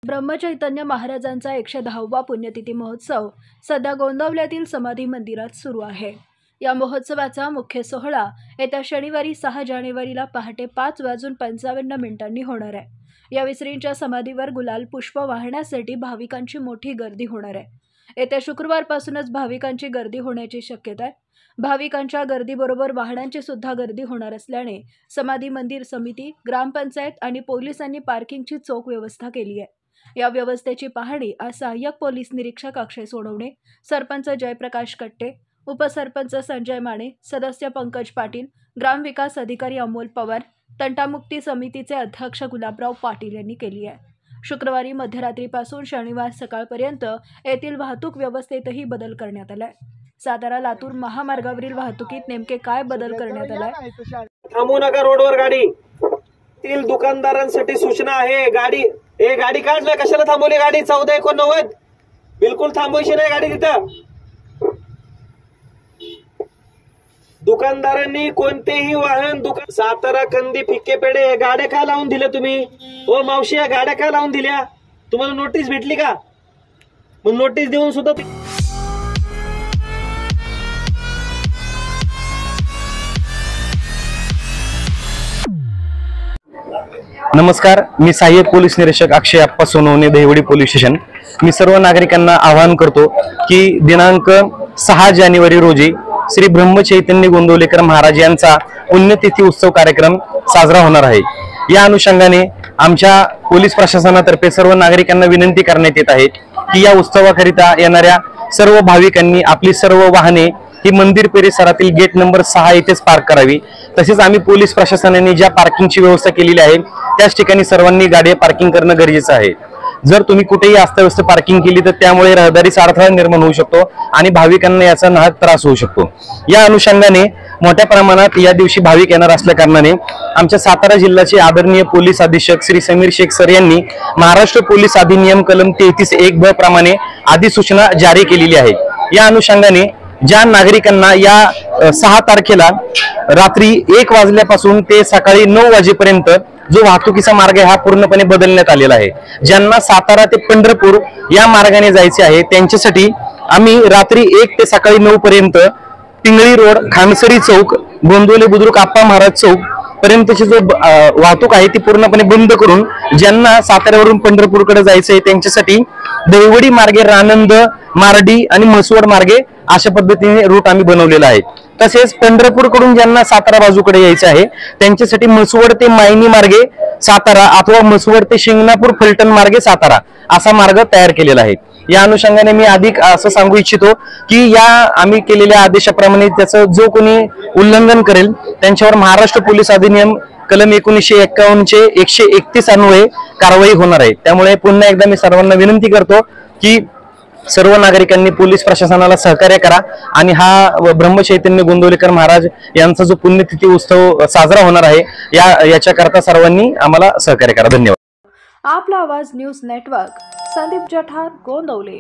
ब्रह्मचैतन्य महाराजांचा 110वा पुण्यतिथी महोत्सव सध्या गोंदवल्यातील समाधी मंदिरात सुरू आहे। या महोत्सवाचा मुख्य सोहळा येत्या शनिवारी 6 जानेवारीला पहाटे 5:55 होणार आहे। या श्रींच्या समाधीवर गुलाल पुष्प वाहण्यासाठी भाविकांची मोठी गर्दी होणार आहे। येत्या शुक्रवारपासूनच भाविकांची गर्दी होण्याची शक्यता आहे। भाविकांच्या गर्दीबरोबर वाहनांची सुद्धा गर्दी होणार असल्याने समाधी मंदिर समिती, ग्रामपंचायत आणि पोलिसांनी पार्किंगची चोख व्यवस्था केली आहे। या व्यवस्थेची पाहणी आज सहाय्यक पोलीस निरीक्षक अक्षय सोनवणे, सरपंच जयप्रकाश कट्टे, उपसरपंच संजय माने, सदस्य पंकज पाटील, ग्रामविकास अधिकारी अमोल पवार, तंटामुक्ती समितीचे अध्यक्ष गुलाबराव पाटील यांनी केली आहे। शुक्रवारी मध्यरात्रीपासून शनिवार सकाळपर्यंत येथील वाहतूक व्यवस्थेतही बदल करण्यात आलाय। सातारा लातूर महामार्गावरील वाहतुकीत नेमके काय बदल करण्यात आलाय? थांबू नका रोडवर गाडी। तील दुकानदारांसाठी सूचना आहे। गाडी काढलं, कशाला थांबवली गाडी? 14:89 बिलकुल थांबवायची नाही गाडी तिथं। दुकानदारांनी कोणतेही वाहन सातारा कंदी फिक्के पेढे हे गाड्या का लावून दिल्या तुम्ही? ओ मावशी, या गाड्या का लावून दिल्या? तुम्हाला नोटीस भेटली का? मग नोटीस देऊन सुद्धा नमस्कार, मी सहाय्यक पोलीस निरीक्षक अक्षय अप्पा सोनवणे, दहिवडी पोलीस स्टेशन। मी सर्व नागरिकांना आवाहन करतो की दिनांक 6 जानेवारी रोजी श्री ब्रह्मचैतन्य गोंदवलेकर महाराज यांचा पुण्यतिथी उत्सव कार्यक्रम साजरा होणार आहे। या अनुषंगाने आमच्या पोलीस प्रशासनातर्फे सर्व नागरिकांना विनंती करण्यात येत आहे की या उत्सवाकरिता येणाऱ्या सर्व भाविकांनी आपली सर्व वाहने ही मंदिर परिसरातील गेट नंबर 6 येथेच पार्क करावी। तसेच आम्ही पोलीस प्रशासनाने ज्या पार्किंगची व्यवस्था केलेली आहे त्याच ठिकाणी सर्वांनी गाडी पार्किंग करणं गरजेचं आहे। जर तुम्ही कुठेही अस्ताव्यस्त पार्किंग केली तर त्यामुळे रहदारीचा अडथळा निर्माण होऊ शकतो आणि भाविकांना याचा नाहक त्रास होऊ शकतो। या अनुषंगाने मोठ्या प्रमाणात या दिवशी भाविक येणार असल्या कारणाने आमच्या सातारा जिल्ह्याचे आदरणीय पोलीस अधीक्षक श्री समीर शेख सर यांनी महाराष्ट्र पोलीस अधिनियम कलम 33(1) ब प्रमाणे अधिसूचना जारी केलेली आहे। या अनुषंगाने ज्या नागरिकांना या 6 तारखेला रात्री 1 वाजल्यापासून ते सकाळी 9 वाजेपर्यंत जो वाहतुकीचा मार्ग आहे हा पूर्णपणे बदलण्यात आलेला आहे। ज्यांना सातारा ते पंढरपूर या मार्गाने जायचे आहे त्यांच्यासाठी आम्ही रात्री 1 ते सकाळी 9 पर्यंत पिंगळी रोड, खानसरी चौक, गोंदवले बुद्रुक आप्पा महाराज चौक पर्यंतची जो वाहतूक आहे ती पूर्णपणे बंद करून ज्यांना साताऱ्यावरून पंढरपूरकडे जायचं आहे त्यांच्यासाठी दहिवडी मार्गे रानंद, मार्डी आणि म्हसवड मार्गे अशा पद्धतीने रूट आम्ही बनवलेला आहे। तसेच पंढरपूर कडून ज्यांना सातारा बाजूकडे यायचं आहे त्यांच्यासाठी म्हसवड ते मायनी मार्गे सातारा अथवा म्हसवड ते शिंगणापूर फलटण मार्गे सातारा असा मार्ग तयार केलेला आहे। या अनुषंगाने मी अधिक असं सांगू इच्छितो की या आम्ही केलेल्या आदेशाप्रमाणे त्याचं जो कोणी उल्लंघन करेल त्यांच्यावर महाराष्ट्र पोलीस अधिनियम कलम 1951 चे 131 अन्वये कारवाई होणार आहे। त्यामुळे पुन्हा एकदा मी सर्वांना विनंती करतो की सर्व नागरिकांनी पोलीस प्रशासनाला सहकार्य करा आणि हा ब्रह्मचैतन्य गोंदवलेकर महाराज यांचा जो पुण्यतिथी उत्सव साजरा होणार आहे याच्याकरता सर्वांनी आम्हाला सहकार्य करा। धन्यवाद। आपला आवाज न्यूज नेटवर्क, संदीप जठार, गोंदवले।